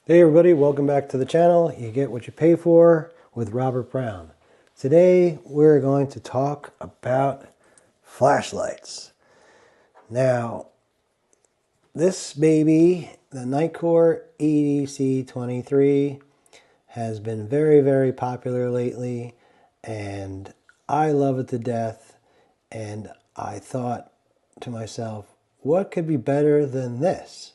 Hey everybody, welcome back to the channel. You get what you pay for with Robert Brown. Today we're going to talk about flashlights. Now, this baby, the NITECORE EDC23, has been very popular lately, and I love it to death. And I thought to myself, what could be better than this?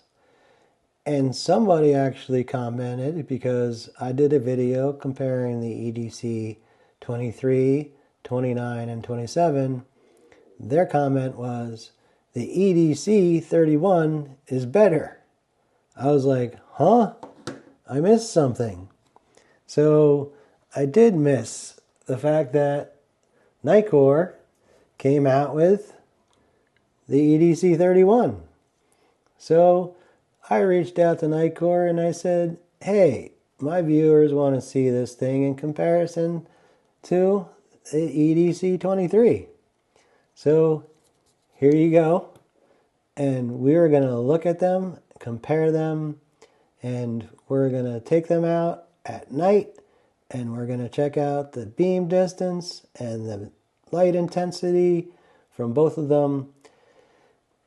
And somebody actually commented, because I did a video comparing the EDC 23, 29, and 27. Their comment was, the EDC 31 is better. I was like, huh? I missed something. So I did miss the fact that NITECORE came out with the EDC 31. So I reached out to NITECORE and I said, hey, my viewers want to see this thing in comparison to the EDC23. So here you go. And we're going to look at them, compare them, and we're going to take them out at night, and we're going to check out the beam distance and the light intensity from both of them,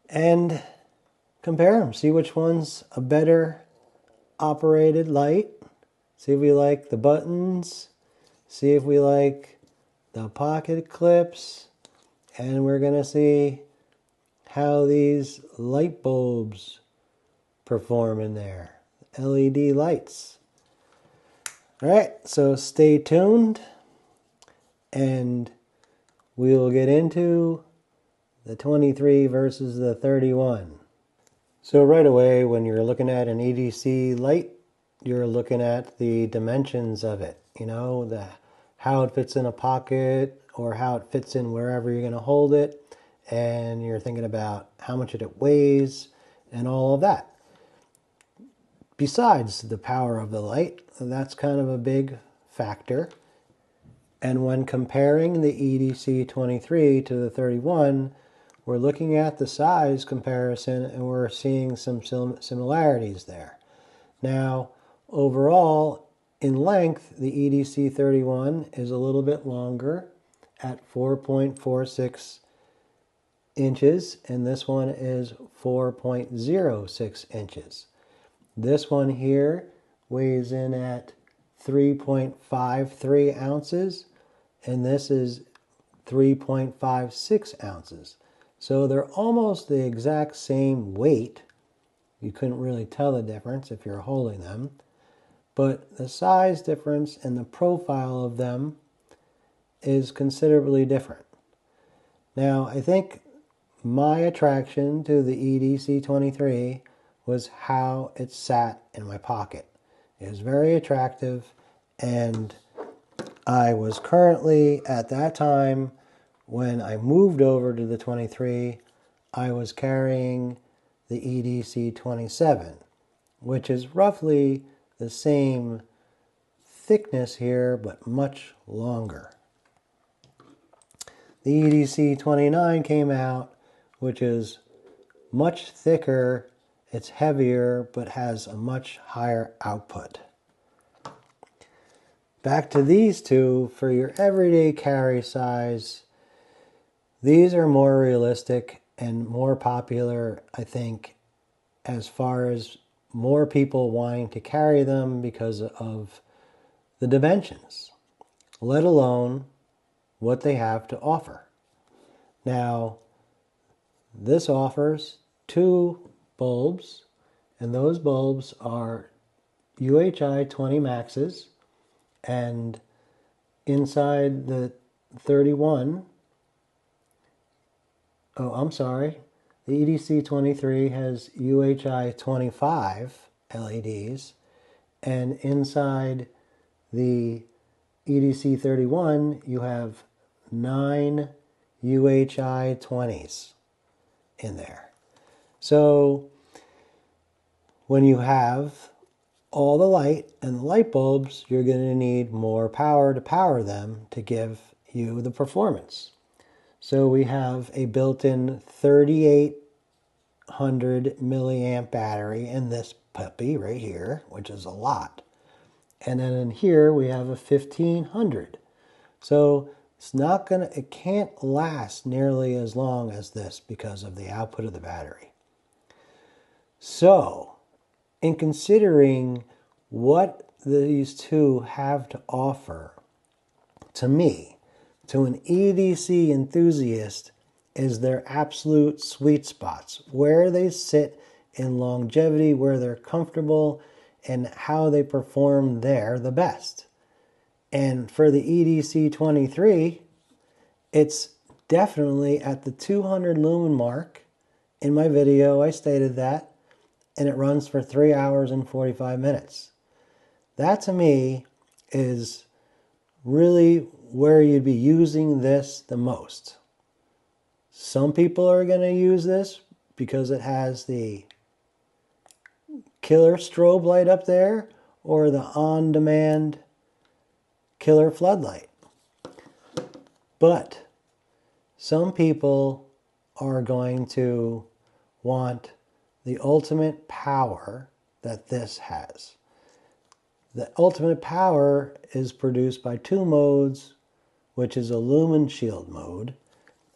and compare them, see which one's a better operated light, see if we like the buttons, see if we like the pocket clips, and we're going to see how these light bulbs perform in there, LED lights. All right, so stay tuned and we'll get into the 23 versus the 31. So right away, when you're looking at an EDC light, you're looking at the dimensions of it, how it fits in a pocket or how it fits in wherever you're going to hold it. And you're thinking about how much it weighs and all of that. Besides the power of the light, that's kind of a big factor. And when comparing the EDC 23 to the 31, we're looking at the size comparison and we're seeing some similarities there. Now, overall, in length, the EDC 31 is a little bit longer at 4.46 inches, and this one is 4.06 inches. This one here weighs in at 3.53 ounces, and this is 3.56 ounces. So they're almost the exact same weight. You couldn't really tell the difference if you're holding them, but the size difference and the profile of them is considerably different. Now, I think my attraction to the EDC23 was how it sat in my pocket. It was very attractive, and I was currently, at that time, when I moved over to the 23, I was carrying the EDC27, which is roughly the same thickness here, but much longer. The EDC29 came out, which is much thicker, it's heavier, but has a much higher output. Back to these two, for your everyday carry size, these are more realistic and more popular, I think, as far as more people wanting to carry them because of the dimensions, let alone what they have to offer. Now, this offers 2 bulbs, and those bulbs are UHI 20 maxes, and inside the 31, the EDC 23 has UHI 25 LEDs, and inside the EDC 31 you have 9 UHI 20s in there. So when you have all the light and the light bulbs, you're going to need more power to power them to give you the performance. So we have a built-in 38 milliamp battery in this puppy right here, which is a lot. And then in here we have a 1500. So it can't last nearly as long as this because of the output of the battery. So, in considering what these two have to offer, to me, to an EDC enthusiast, is their absolute sweet spots, where they sit in longevity, where they're comfortable, and how they perform there the best. And for the EDC23, it's definitely at the 200 lumen mark. In my video, I stated that, and it runs for 3 hours and 45 minutes. That to me is really where you'd be using this the most. Some people are going to use this because it has the killer strobe light up there or the on-demand killer floodlight. But some people are going to want the ultimate power that this has. The ultimate power is produced by two modes, which is a Lumen shield mode,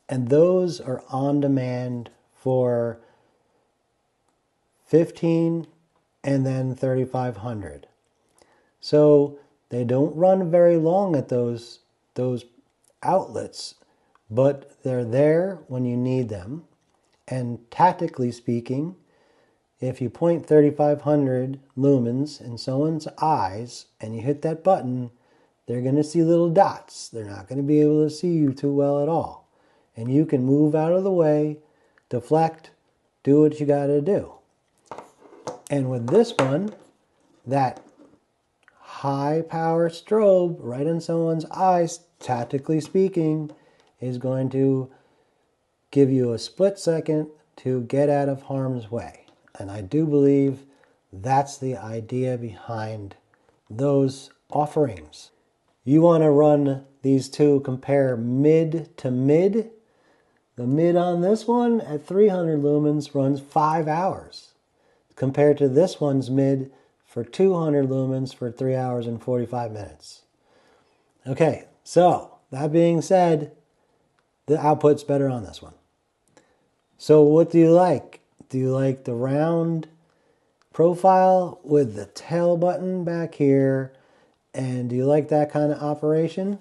and those are on demand for 15 and then 3500. So they don't run very long at those outlets, but they're there when you need them. And tactically speaking, if you point 3500 lumens in someone's eyes and you hit that button, they're going to see little dots. They're not going to be able to see you too well at all. And you can move out of the way, deflect, do what you got to do. And with this one, that high power strobe right in someone's eyes, tactically speaking, is going to give you a split second to get out of harm's way. And I do believe that's the idea behind those offerings. You want to run these two, compare mid to mid. The mid on this one at 300 lumens runs 5 hours compared to this one's mid for 200 lumens for 3 hours and 45 minutes. Okay, so that being said, the output's better on this one. So what do you like? Do you like the round profile with the tail button back here? And do you like that kind of operation?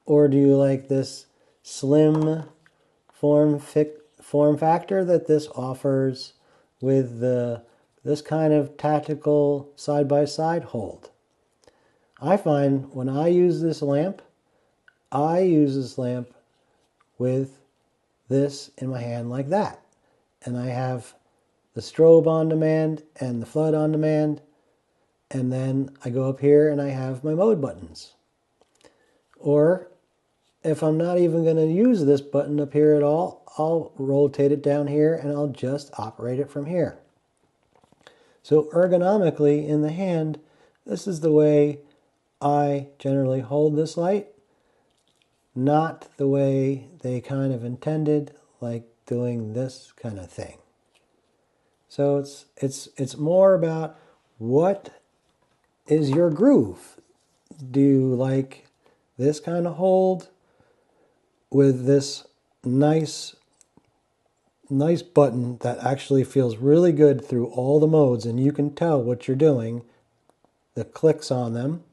Or do you like this slim form factor that this offers with this kind of tactical side-by-side hold? I find when I use this lamp, with this in my hand like that. And I have the strobe on demand and the flood on demand. And then I go up here and I have my mode buttons. Or if I'm not even going to use this button up here at all, I'll rotate it down here and I'll just operate it from here. So ergonomically in the hand, this is the way I generally hold this light, not the way they kind of intended, like doing this kind of thing. So it's more about what is your groove. Do you like this kind of hold with this nice button that actually feels really good through all the modes and you can tell what you're doing, the clicks on them?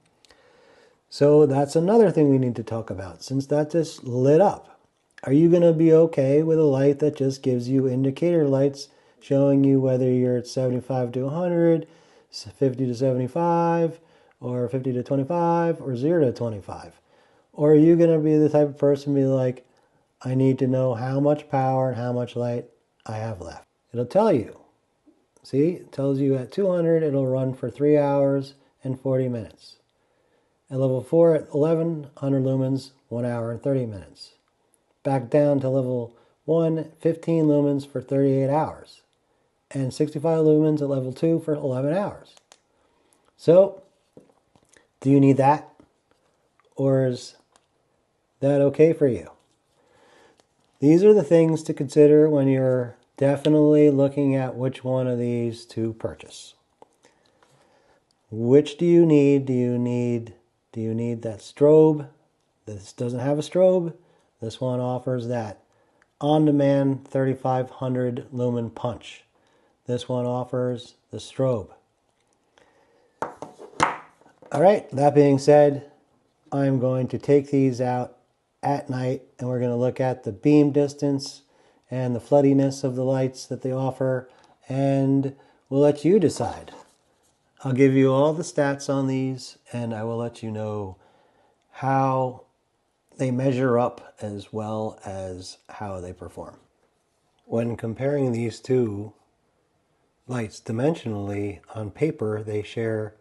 So that's another thing we need to talk about, since that just lit up. Are you going to be okay with a light that just gives you indicator lights showing you whether you're at 75 to 100, 50 to 75, or 50 to 25, or 0 to 25? Or are you going to be the type of person to be like, I need to know how much power and how much light I have left? It'll tell you. See, it tells you at 200 it'll run for 3 hours and 40 minutes. At level 4 at 1100 lumens, 1 hour and 30 minutes. Back down to level 1, 15 lumens for 38 hours. And 65 lumens at level 2 for 11 hours. So, do you need that? Or is that okay for you? These are the things to consider when you're definitely looking at which one of these to purchase. Which do you need? Do you need that strobe? This doesn't have a strobe. This one offers that on-demand 3500 lumen punch. This one offers the strobe. All right, that being said, I'm going to take these out at night and we're going to look at the beam distance and the floodiness of the lights that they offer, and we'll let you decide. I'll give you all the stats on these and I will let you know how they measure up as well as how they perform. When comparing these two lights dimensionally, on paper they share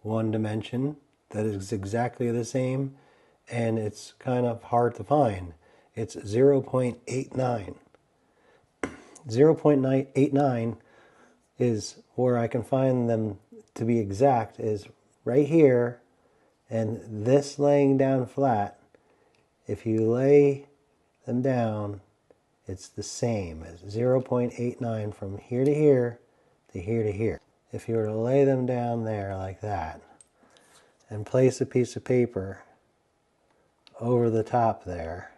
one dimension that is exactly the same, and it's kind of hard to find. It's 0.89. 0.89 is where I can find them to be exact, is right here, and this laying down flat, if you lay them down, it's the same as 0.89 from here to here to here to here. If you were to lay them down there like that and place a piece of paper over the top there,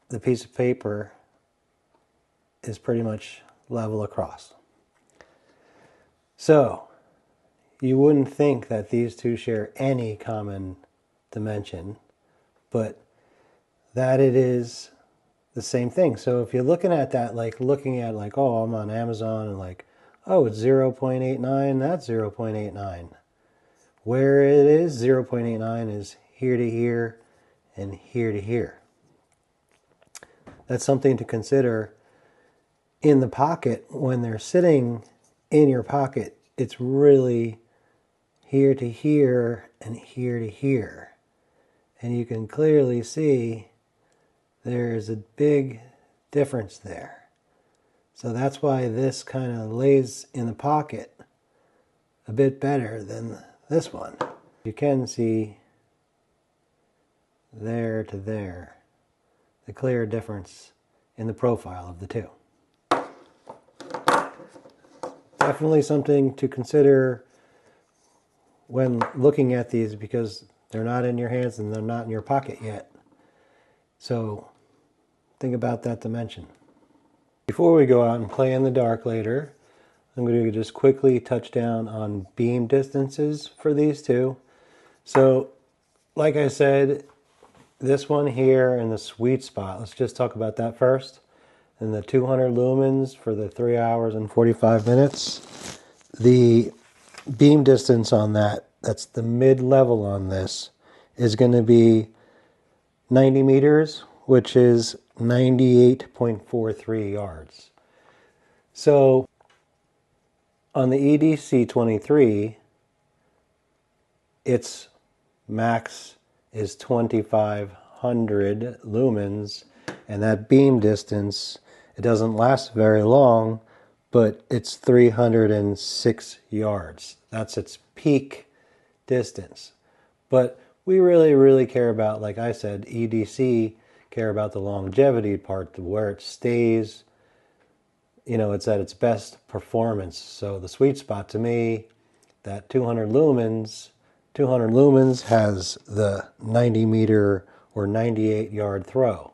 the piece of paper is pretty much level across. So you wouldn't think that these two share any common dimension, but that it is the same thing. So if you're looking at that, like looking at like, oh, I'm on Amazon and like, oh, it's 0.89, that's 0.89. Where it is, 0.89 is here to here and here to here. That's something to consider in the pocket. When they're sitting in your pocket, it's really here to here and here to here. And you can clearly see there's a big difference there. So that's why this kind of lays in the pocket a bit better than this one. You can see there to there the clear difference in the profile of the two. Definitely something to consider when looking at these, because they're not in your hands and they're not in your pocket yet. So think about that dimension. Before we go out and play in the dark later, I'm going to just quickly touch down on beam distances for these two. So like I said, this one here in the sweet spot, let's just talk about that first. And the 200 lumens for the 3 hours and 45 minutes. The beam distance on that, that's the mid-level on this, is going to be 90 meters, which is 98.43 yards. So on the EDC23, its max is 2500 lumens, and that beam distance, it doesn't last very long, but it's 306 yards. That's its peak distance. But we really care about, like I said, EDC care about the longevity part, where it stays, you know, it's at its best performance. So the sweet spot to me, that 200 lumens has the 90 meter or 98 yard throw.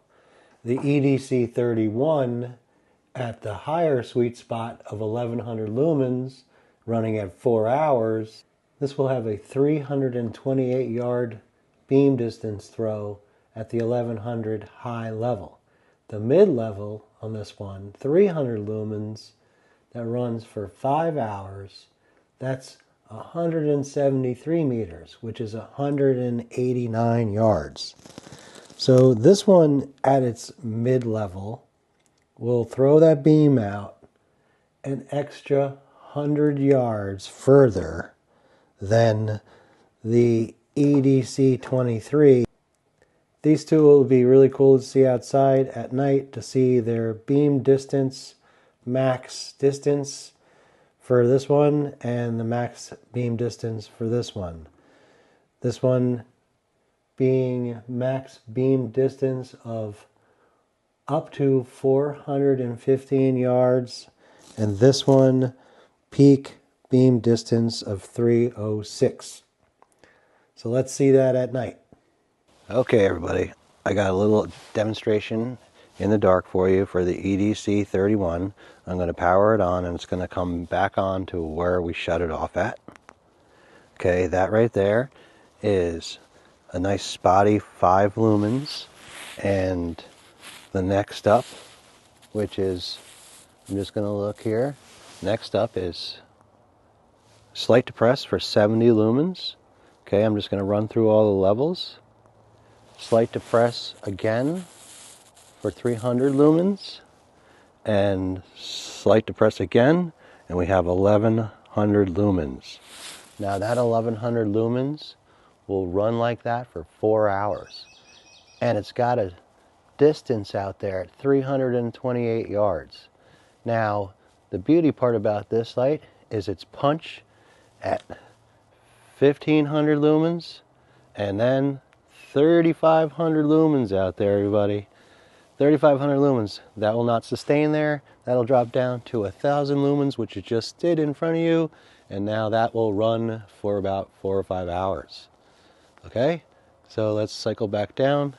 The EDC31 at the higher sweet spot of 1100 lumens running at 4 hours, this will have a 328 yard beam distance throw at the 1100 high level. The mid-level on this one, 300 lumens, that runs for 5 hours, that's 173 meters, which is 189 yards. So this one at its mid-level will throw that beam out an extra 100 yards further than the EDC23. These two will be really cool to see outside at night, to see their beam distance, max distance for this one, and the max beam distance for this one. This one being max beam distance of up to 415 yards, and this one peak beam distance of 306. So let's see that at night. Okay, everybody, I got a little demonstration in the dark for you for the EDC31. I'm going to power it on and it's going to come back on to where we shut it off at. Okay, that right there is a nice spotty 5 lumens, and the next up, which is, I'm just going to look here, next up is slight depress for 70 lumens. Okay, I'm just going to run through all the levels. Slight depress again for 300 lumens, and slight depress again, and we have 1100 lumens. Now that 1100 lumens will run like that for 4 hours, and it's got a distance out there at 328 yards. Now the beauty part about this light is its punch at 1500 lumens, and then 3500 lumens out there, everybody. 3500 lumens. That will not sustain there. That'll drop down to 1000 lumens, which it just did in front of you, and now that will run for about 4 or 5 hours. Okay, so let's cycle back down.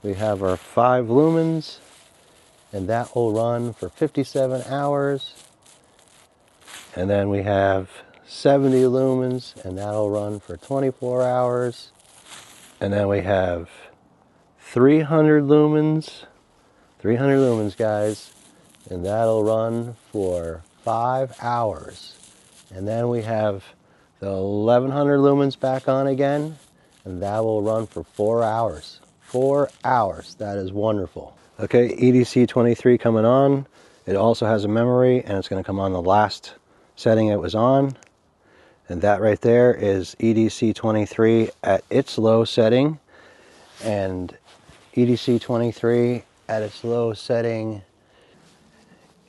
We have our 5 lumens, and that will run for 57 hours. And then we have 70 lumens, and that'll run for 24 hours. And then we have 300 lumens, guys, and that'll run for 5 hours. And then we have the 1100 lumens back on again, and that will run for 4 hours. 4 hours, that is wonderful. Okay, EDC23 coming on. It also has a memory, and it's going to come on the last setting it was on. And that right there is EDC23 at its low setting, and EDC23 at its low setting,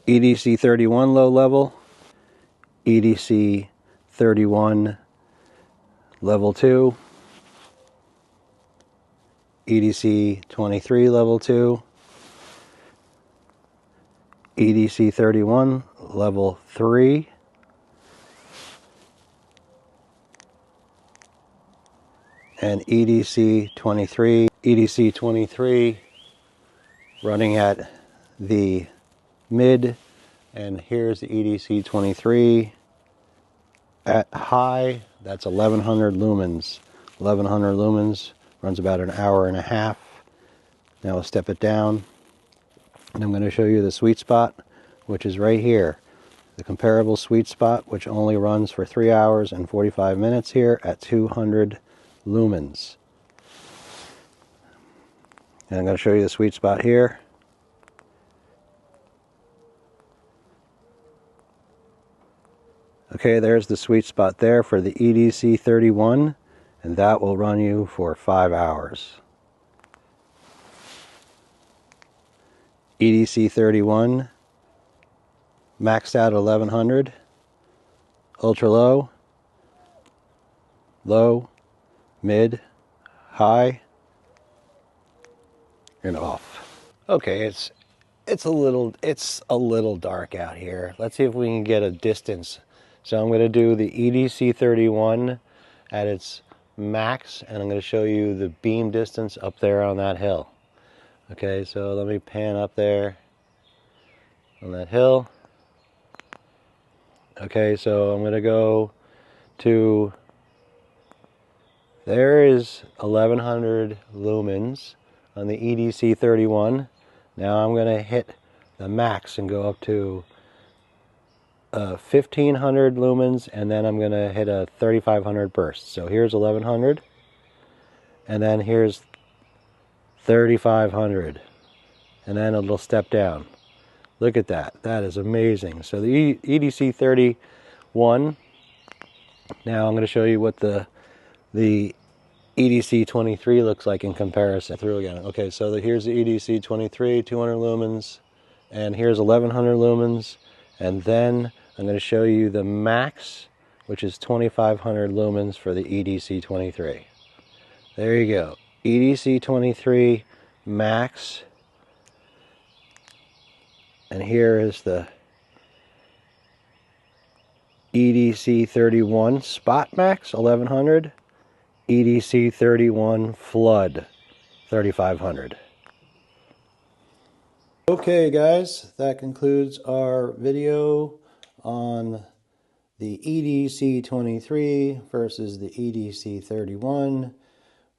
EDC31 low level, EDC31 level 2, EDC23 level 2, EDC31 level 3, and EDC23 running at the mid, and here's the EDC23 at high. That's 1100 lumens. 1100 lumens runs about an hour and a half. Now I'll step it down, and I'm going to show you the sweet spot, which is right here. The comparable sweet spot, which only runs for 3 hours and 45 minutes here at 200 lumens. And I'm going to show you the sweet spot here. Okay, there's the sweet spot there for the EDC31, and that will run you for 5 hours. EDC31 maxed out at 1100, ultra low, low, mid, high, and off. Okay, it's a little dark out here. Let's see if we can get a distance. So I'm going to do the EDC31 at its max, and I'm going to show you the beam distance up there on that hill. Okay, so let me pan up there on that hill. Okay, so I'm going to go to, there is 1100 lumens on the EDC31. Now I'm going to hit the max and go up to 1500 lumens, and then I'm going to hit a 3500 burst. So here's 1100, and then here's 3500, and then it'll step down. Look at that. That is amazing. So the EDC31, now I'm going to show you what the EDC23 looks like in comparison. Through again. Okay, so here's the EDC23, 200 lumens, and here's 1100 lumens, and then I'm going to show you the max, which is 2500 lumens for the EDC23. There you go. EDC23 Max. And here is the EDC31 Spot Max 1100, EDC31 Flood 3500. Okay guys, that concludes our video on the EDC23 versus the EDC31.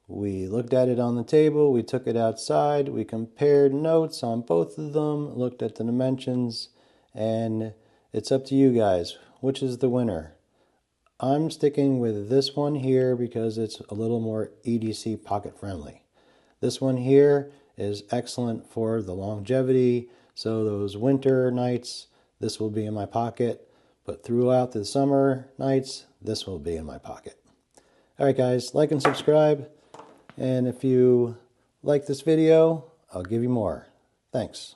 We looked at it on the table, we took it outside, we compared notes on both of them, looked at the dimensions, and it's up to you guys. Which is the winner? I'm sticking with this one here because it's a little more EDC pocket friendly. This one here is excellent for the longevity, so those winter nights, this will be in my pocket, but throughout the summer nights, this will be in my pocket. Alright guys, like and subscribe, and if you like this video, I'll give you more. Thanks.